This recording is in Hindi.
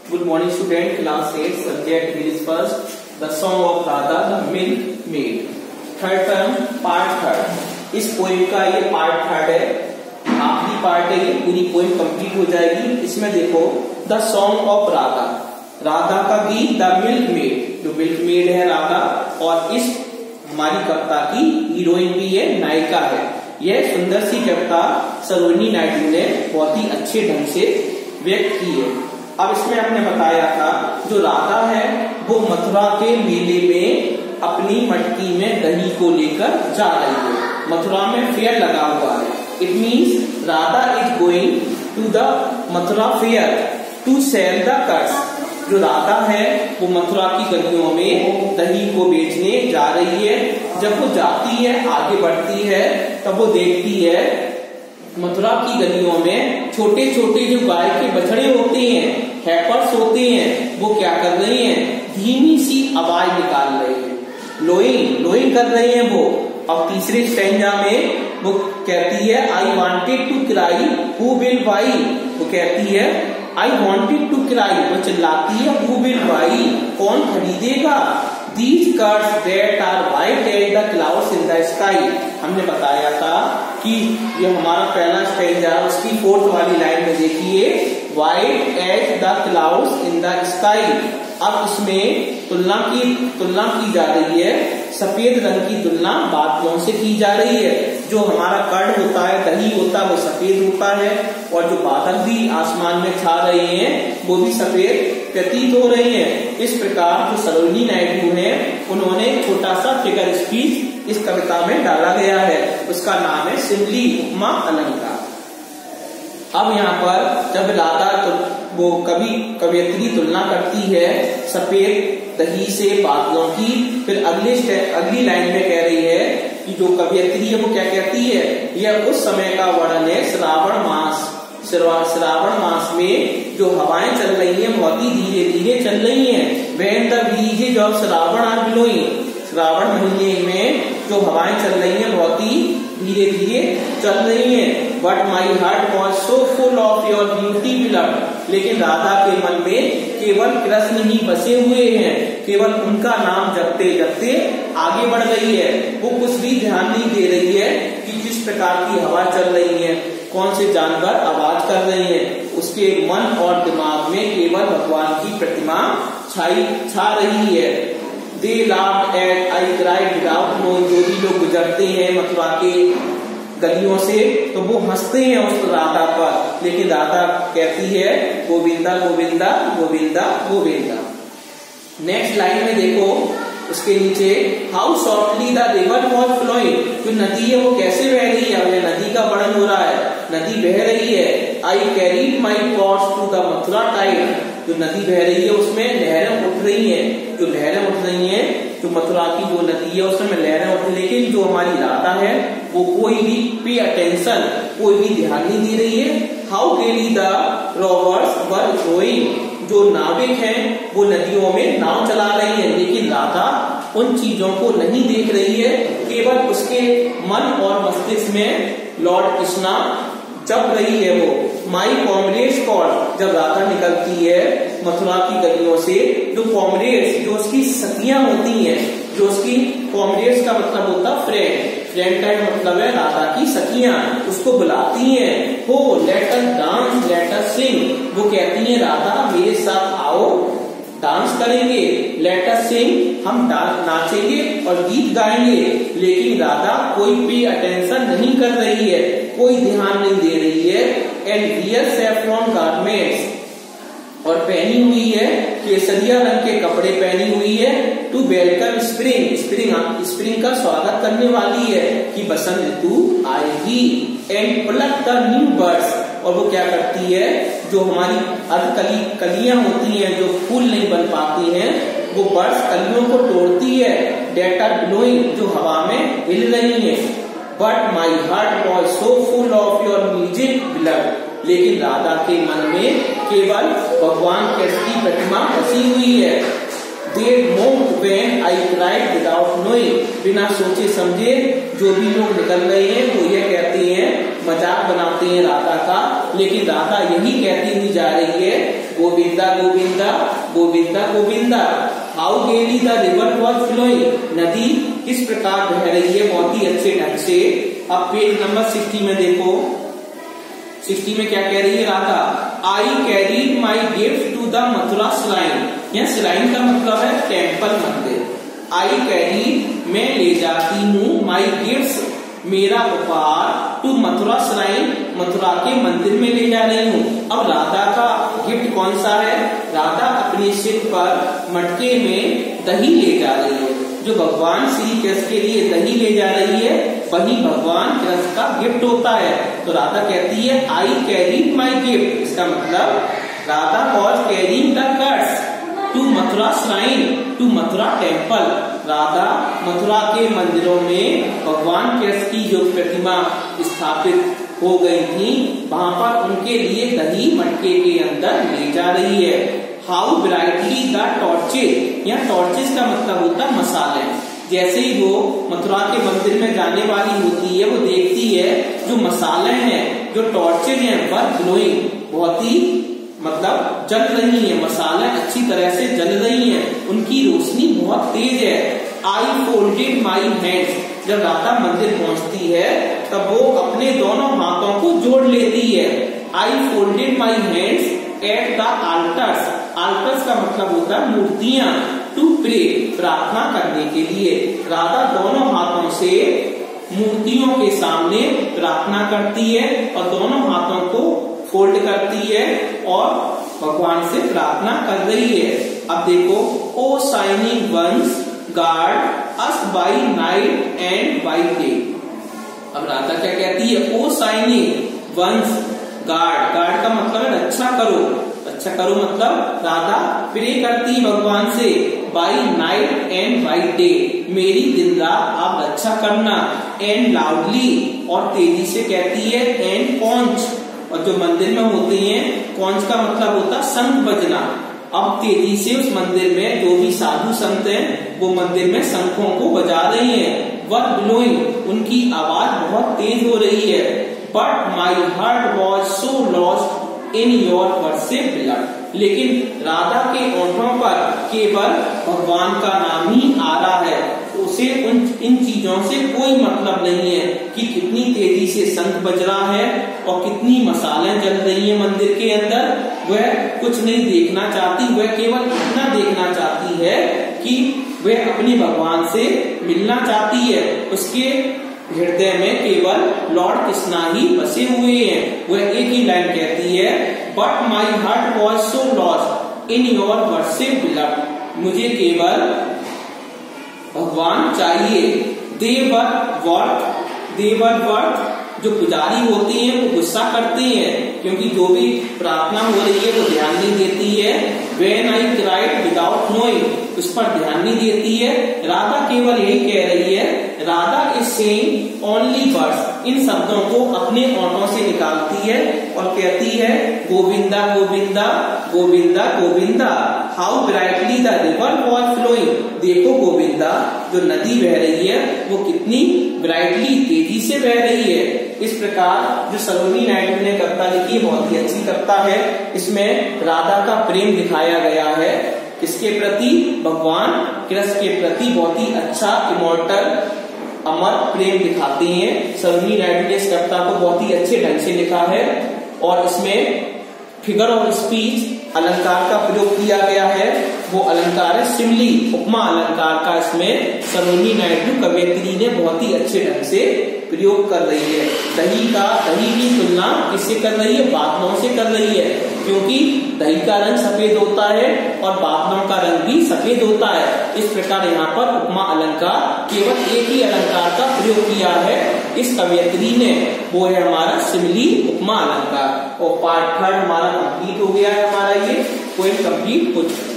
Good morning student, class 8 subject is first the song of Radha the milkmaid, third term part third। इस पोएम का ये पार्ट थर्ड है, आखिरी पार्ट है, ये पूरी पोएम कंप्लीट हो जाएगी। इसमें देखो the song of Radha, Radha का गीत, द मिल्कमेड, जो मिल्कमेड है राधा, और इस हमारी कविता की हीरोइन भी है, नायिका है। यह सुंदर सी कविता सरोजिनी नायडू ने बहुत ही अच्छे ढंग से व्यक्त की है। अब इसमें हमने बताया था जो राधा है वो मथुरा के मेले में अपनी मटकी में दही को लेकर जा रही है। मथुरा में फेयर लगा हुआ है। It means Radha is going to the Mathura fair to sell the curds. जो राधा है वो मथुरा की गलियों में दही को बेचने जा रही है। जब वो जाती है, आगे बढ़ती है, तब वो देखती है मथुरा की गलियों में छोटे छोटे जो गाय के बछड़े होते हैं, हैपर्स होते हैं, वो क्या कर रहे हैं, धीमी सी आवाज निकाल रहे हैं, लोइंग कर रहे हैं वो। अब तीसरे स्टैंजा में वो कहती है I wanted to cry who will buy. वो कहती है आई वांटेड टू क्राई, वो चिल्लाती है हु विल बाई, कौन खरीदेगा, These curds that are white as the clouds in the sky। हमने बताया था कि ये हमारा पहला स्टैंजा, उसकी फोर्थ वाली लाइन में देखिए, white as the clouds in the sky। अब इसमें तुलना की जा रही है, सफेद रंग की तुलना बादलों से की जा रही है। जो हमारा कर्ड होता है, दही होता है, वो सफेद होता है, और जो बादल भी आसमान में छा रहे हैं वो भी सफेद प्रतीत हो रहे हैं। इस प्रकार जो सरोजिनी नायडू है उन्होंने छोटा सा फिगर स्पीच इस कविता में डाला गया है, उसका नाम है सिमली उपमा अलंकार। अब यहाँ पर जब राधा वो कवियत्री तुलना करती है सफेद दही से बादलों की, फिर अगली लाइन में कह रही है कि जो कवियत्री है वो क्या कहती है, यह उस समय का वर्णन है श्रावण मास में जो हवाएं चल रही हैं बहुत ही धीरे धीरे चल रही हैं। When the breezes of Shravan are blowing, Shravan महीने में जो हवाएं चल रही हैं बहुत ही धीरे धीरे चल रही हैं। But my heart was so full of your beauty beloved। लेकिन राधा के मन में केवल कृष्ण ही बसे हुए हैं, केवल उनका नाम जपते जपते आगे बढ़ रही है। वो कुछ भी ध्यान नहीं दे रही है कि किस प्रकार की हवा चल रही है, कौन से जानवर आवाज कर रहे हैं। उसके मन और दिमाग में केवल भगवान की प्रतिमा छा रही है। They laughed at I cried without knowing। जो भी लोग गुजरते हैं मथुरा के गलियों से तो वो हंसते हैं उस राधा पर, लेकिन राधा कहती है गोविंदा गोविंदा गोविंदा गोविंदा। नेक्स्ट लाइन में देखो, उसके नीचे how softly the river was flowing. जो नदी है वो कैसे बह रही है, हमें नदी का वर्णन हो रहा है, नदी बह रही है। I carried my pots to the Mathura tide. जो नदी बह रही है उसमें लहरें उठ रही हैं, जो लहरें उठ रही हैं, जो मथुरा की जो नदी है उसमें लहरें उठ रही हैं। लेकिन जो हमारी राधा है वो कोई भी पे अटेंशन, कोई भी ध्यान नहीं दे रही है। हाउ गेली द रोवर्स वर रोइंग। जो नाविक हैं वो नदियों में नाव चला रही है, लेकिन राधा उन चीजों को नहीं देख रही है, केवल उसके मन और मस्तिष्क में लॉर्ड कृष्णा जप रही है। वो माई कॉमरेड्स कॉल। जब राधा निकलती है मथुरा की गलियों से, जो कॉमरेड्स, जो उसकी सखियां होती हैं, जो उसकी कॉमरेड्स का मतलब होता है फ्रेंड का मतलब है राधा की सखियां, उसको बुलाती हैं, हो let us dance let us sing. वो कहती हैं राधा मेरे साथ आओ, डांस करेंगे, लेट अस सिंग, हम नाचेंगे और गीत गाएंगे। लेकिन राधा कोई पे अटेंशन नहीं कर रही है, कोई ध्यान नहीं दे रही है। एंड वियर सैफ्रॉन गारमेंट्स, और पहनी हुई है केसरिया रंग के कपड़े पहनी हुई है। टू वेलकम स्प्रिंग का स्वागत करने वाली है कि बसंत ऋतु आएगी। And plug the new birds, और वो क्या करती है, जो हमारी कलियां होती हैं जो फूल नहीं बन पाती हैं, वो बर्ड्स कलियों को तोड़ती है। डेट आर ब्लोइंग, जो हवा में हिल रही है। But my heart was so full of your music beloved. लेकिन राधा के मन में केवल भगवान कृष्ण की प्रतिमा बसी हुई है। They moved when I cried without knowing। बिना सोचे समझे जो भी लोग निकल रहे हैं वो ये कहते हैं, मजाक बनाते हैं राधा का, लेकिन राधा यही कहती हुई जा रही है गोविंदा गोविंदा गोविंदा गोविंदा। हाउ गेली द रिवर वॉज फ्लोइंग, नदी किस प्रकार बह रही है बहुत ही अच्छे ढंग से। अब पेज नंबर 60 में देखो, 60 में क्या कह रही है Radha, I carried my gift to the Mathura shrine. यह श्राइन का मतलब है टेम्पल, मंदिर। आई कैरीड मैं ले जाती हूँ, माई गिफ्ट मेरा उपहार, टू मथुरा श्राइन मथुरा के मंदिर में ले जा रही हूँ। अब राधा का गिफ्ट कौन सा है, राधा अपने सिर पर मटके में दही ले जा रही है। जो भगवान श्री कृष्ण के लिए दही ले जा रही है वही भगवान कृष्ण का गिफ्ट होता है। तो राधा कहती है आई कैरीड माई गिफ्ट, इसका मतलब Radha was carrying the curds to Mathura shrine, to Mathura temple. Radha Mathura के मंदिरों में भगवान कृष्ण की जो प्रतिमा स्थापित हो गई थी वहां पर उनके लिए दही मटके के अंदर ले जा रही है। हाउ ब्राइटली द टॉर्चेज, यह टॉर्चेज का मतलब होता है मसाले। जैसे ही वो मथुरा के मंदिर में जाने वाली होती है वो देखती है जो मसाले हैं, जो टॉर्चेज हैं, वह ग्लोइंग बहुत ही मतलब जल रही है, मसाले अच्छी तरह से जल रही हैं, उनकी रोशनी बहुत तेज है। आई फोल्डेड माई हैंड्स, जब राधा मंदिर पहुंचती है तब वो अपने दोनों हाथों को जोड़ लेती है। I folded my hands at the altars, altars का मतलब होता है मूर्तियां, टू प्रे प्रार्थना करने के लिए। राधा दोनों हाथों से मूर्तियों के सामने प्रार्थना करती है और दोनों हाथों को फोल्ड करती है और भगवान से प्रार्थना कर रही है। अब देखो, O shining ones guard us by night and by day. अब राधा क्या कहती है, O shining ones guard, guard का मतलब है रक्षा करो, रक्षा करो मतलब राधा प्रे करती भगवान से by night and by day, मेरी दिन रात आप रक्षा करना। एंड लाउडली और तेजी से कहती है, एंड कॉन्च, और जो मंदिर में होते हैं कौन का मतलब होता शंख बजना। अब तेजी से उस मंदिर में जो भी साधु संत हैं वो मंदिर में शंखों को बजा रहे हैं। वह ब्लोइंग, उनकी आवाज बहुत तेज हो रही है। But my heart was so lost in your worship blood, लेकिन राधा के ओंठों पर केवल भगवान का नाम ही आ रहा है, उसे इन चीजों से कोई मतलब नहीं है कि कितनी तेजी से शंख बज रहा है और कितनी मसालें जल रही हैं मंदिर के अंदर। वह कुछ नहीं देखना चाहती, वह केवल इतना देखना चाहती है कि वह अपने भगवान से मिलना चाहती है। उसके हृदय में केवल लॉर्ड कृष्णा ही बसे हुए हैं। वह एक ही लाइन कहती है, but my heart was so lost in your worship beloved, मुझे केवल भगवान चाहिए। देवर वर्थ, जो पुजारी होते हैं वो गुस्सा करते हैं क्योंकि जो भी प्रार्थना हो रही है वो ध्यान नहीं देती है। When I cried without knowing, उस पर ध्यान नहीं देती है। राधा केवल यही कह रही है, Radha is saying only words, इन शब्दों को अपने ओंठों से निकालती है और कहती है Govinda Govinda Govinda Govinda. How brightly the river was flowing, देखो गोविंदा जो नदी बह रही है वो कितनी ब्राइटली तेजी से बह रही है। इस प्रकार जो सलोनी नायडू ने कविता लिखी बहुत ही अच्छी कविता है। इसमें राधा का प्रेम दिखाया गया है, किसके प्रति, भगवान कृष्ण के प्रति बहुत ही अच्छा इमोर्टल अमर प्रेम दिखाते हैं। सलोनी नायडू ने इस कविता को बहुत ही अच्छे ढंग से लिखा है और इसमें फिगर ऑफ स्पीच अलंकार का प्रयोग किया गया है। वो अलंकार है सिमली, उपमा अलंकार का इसमें सलोनी नायडू कवयित्री ने बहुत ही अच्छे ढंग से प्रयोग कर रही है। दही की तुलना किससे कर रही है, बादलों से कर रही है, क्योंकि दही का रंग सफेद होता है और बादलों का रंग भी सफेद होता है। इस प्रकार यहाँ पर उपमा अलंकार केवल एक ही अलंकार का प्रयोग किया है इस कवयित्री ने, वो है हमारा सिमली उपमा अलंकार। और पार्ट 3 हमारा कंप्लीट हो गया है, हमारा ये पोएम कंप्लीट हो चुका है।